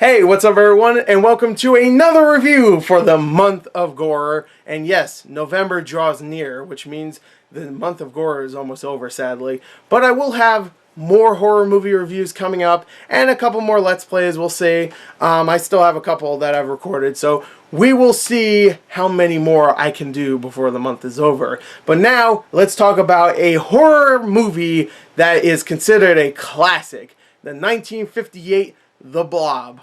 Hey, what's up everyone, and welcome to another review for the month of Gorror. And yes, November draws near, which means the month of Gorror is almost over, sadly. But I will have more horror movie reviews coming up, and a couple more Let's Plays, we'll see. I still have a couple that I've recorded, so we will see how many more I can do before the month is over. But now, let's talk about a horror movie that is considered a classic. The 1958 The Blob.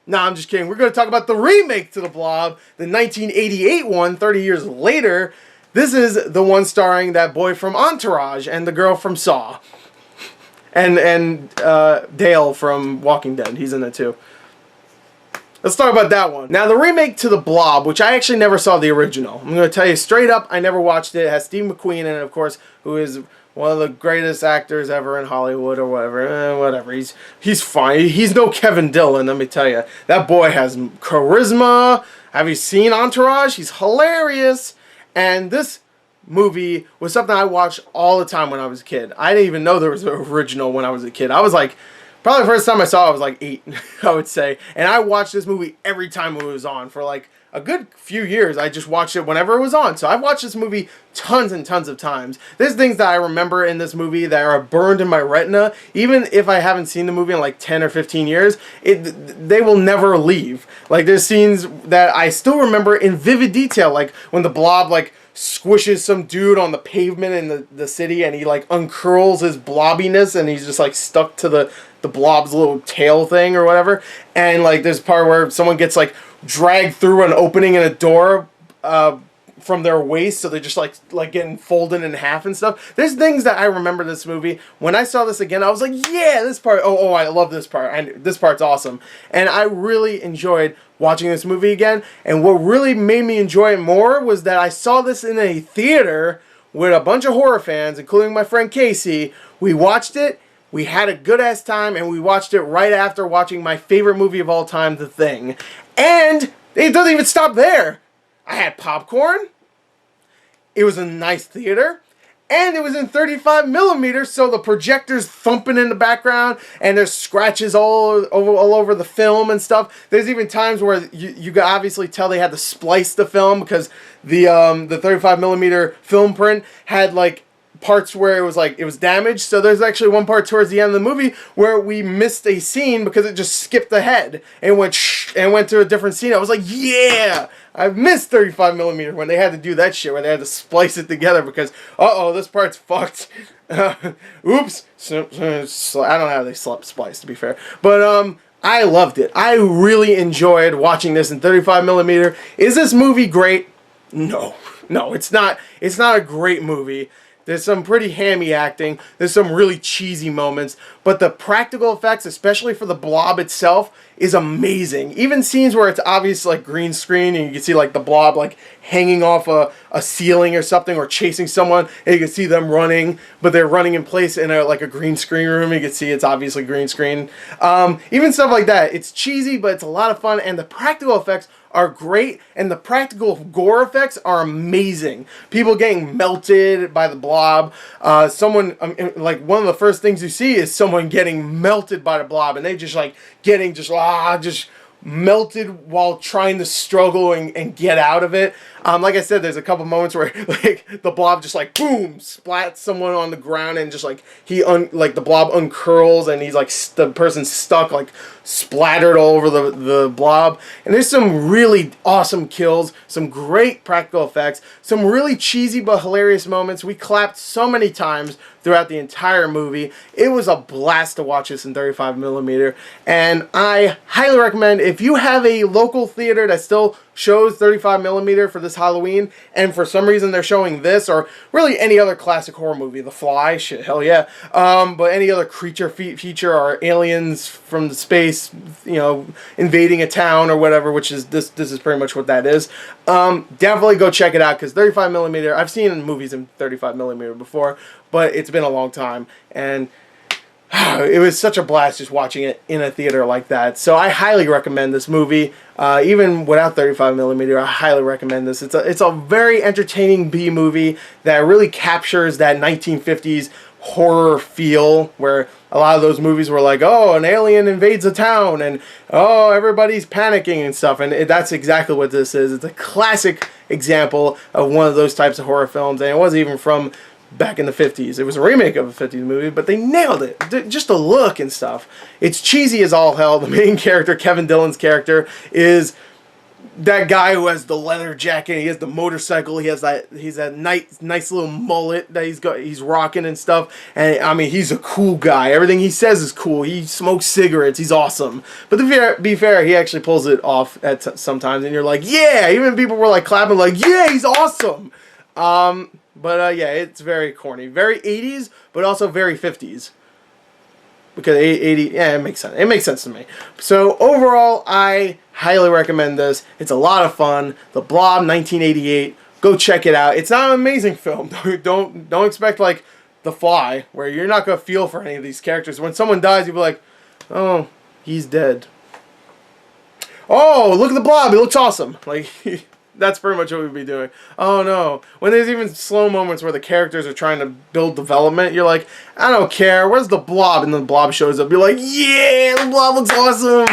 No, I'm just kidding. We're going to talk about the remake to The Blob, the 1988 one, 30 years later. This is the one starring that boy from Entourage and the girl from Saw. And Dale from Walking Dead. He's in it too. Let's talk about that one. Now, the remake to The Blob, which I actually never saw the original. I'm going to tell you straight up, I never watched it. It has Steve Mcqueen in it, of course, who is one of the greatest actors ever in Hollywood or whatever. Whatever. He's fine. He's no Kevin Dillon, let me tell you. That boy has charisma. Have you seen Entourage? He's hilarious. And this movie was something I watched all the time when I was a kid. I didn't even know there was an original when I was a kid. I was like, probably the first time I saw it, I was like 8, I would say. And I watched this movie every time it was on for like a good few years. I just watched it whenever it was on. So I've watched this movie tons and tons of times. There's things that I remember in this movie that are burned in my retina. Even if I haven't seen the movie in like 10 or 15 years, they will never leave. Like there's scenes that I still remember in vivid detail. Like when the Blob like squishes some dude on the pavement in the city and he like uncurls his blobbiness and he's just like stuck to the Blob's little tail thing or whatever. And like there's a part where someone gets like dragged through an opening in a door from their waist, so they're just like getting folded in half and stuff. There's things that I remember this movie. When I saw this again, I was like, yeah, this part, oh I love this part, and this part's awesome. And I really enjoyed watching this movie again. And what really made me enjoy it more was that I saw this in a theater with a bunch of horror fans, including my friend Casey. We watched it. We had a good-ass time, and we watched it right after watching my favorite movie of all time, The Thing. And it doesn't even stop there. I had popcorn. It was a nice theater. And it was in 35mm, so the projector's thumping in the background, and there's scratches all over the film and stuff. There's even times where you can obviously tell they had to splice the film because the 35mm film print had like parts where it was damaged. So there's actually one part towards the end of the movie where we missed a scene because it just skipped ahead and went to a different scene. I was like, yeah, I missed 35mm when they had to do that shit, where they had to splice it together because this part's fucked. Oops. I don't know how they splice, to be fair, but I loved it. I really enjoyed watching this in 35mm. Is this movie great? No, it's not. It's not a great movie. There's some pretty hammy acting. There's some really cheesy moments. But the practical effects, especially for the Blob itself, is amazing. Even scenes where it's obvious like green screen and you can see like the Blob like hanging off a ceiling or something, or chasing someone, and you can see them running, but they're running in place in a green screen room. You can see it's obviously green screen. Even stuff like that. It's cheesy, but it's a lot of fun, and the practical effects are great, and the practical gore effects are amazing. People getting melted by the Blob. Someone, like one of the first things you see is someone getting melted by the Blob, and they just like getting just melted while trying to struggle and get out of it. Like I said, there's a couple moments where like the Blob just like boom splats someone on the ground, and just like the Blob uncurls and he's like the person's stuck like splattered all over the Blob. And there's some really awesome kills, some great practical effects, some really cheesy but hilarious moments. We clapped so many times throughout the entire movie. It was a blast to watch this in 35mm, and I highly recommend, if you have a local theater that still shows 35mm for this Halloween, and for some reason they're showing this, or really any other classic horror movie, The Fly, shit, hell yeah, but any other creature feature, or aliens from the space, invading a town or whatever, which is this is pretty much what that is. Definitely go check it out, because 35mm, I've seen movies in 35mm before, but it's been a long time, and it was such a blast just watching it in a theater like that. So I highly recommend this movie. Even without 35mm, I highly recommend this. It's a very entertaining B movie that really captures that 1950s horror feel, where a lot of those movies were like, oh, an alien invades a town, and oh, everybody's panicking and stuff, and that's exactly what this is. It's a classic example of one of those types of horror films, and it wasn't even from back in the 50s. It was a remake of a 50s movie, but they nailed it. Just the look and stuff. It's cheesy as all hell. The main character, Kevin Dillon's character, is that guy who has the leather jacket, he has the motorcycle, he's that nice little mullet that he's rocking and stuff. And I mean, he's a cool guy. Everything he says is cool. He smokes cigarettes. He's awesome. But to be fair, he actually pulls it off at sometimes, and you're like, yeah. Even people were like clapping, like, yeah, he's awesome. But yeah, it's very corny, very 80s, but also very 50s. Because 80, yeah, it makes sense. It makes sense to me. So overall, I highly recommend this. It's a lot of fun. The Blob, 1988. Go check it out. It's not an amazing film. Don't expect like The Fly, where you're not gonna feel for any of these characters. When someone dies, you'll be like, oh, he's dead. Oh, look at the Blob. He looks awesome. Like. That's pretty much what we'd be doing. Oh no. When there's even slow moments where the characters are trying to build development, you're like, I don't care, where's the Blob? And then the Blob shows up, you're like, yeah, the Blob looks awesome!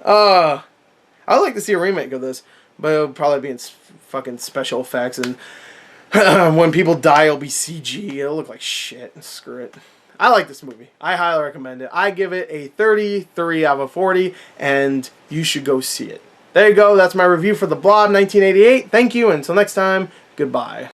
I'd like to see a remake of this, but it'll probably be in fucking special effects, and when people die, it'll be CG. It'll look like shit. Screw it. I like this movie. I highly recommend it. I give it a 33 out of 40, and you should go see it. There you go. That's my review for The Blob 1988. Thank you. Until next time, goodbye.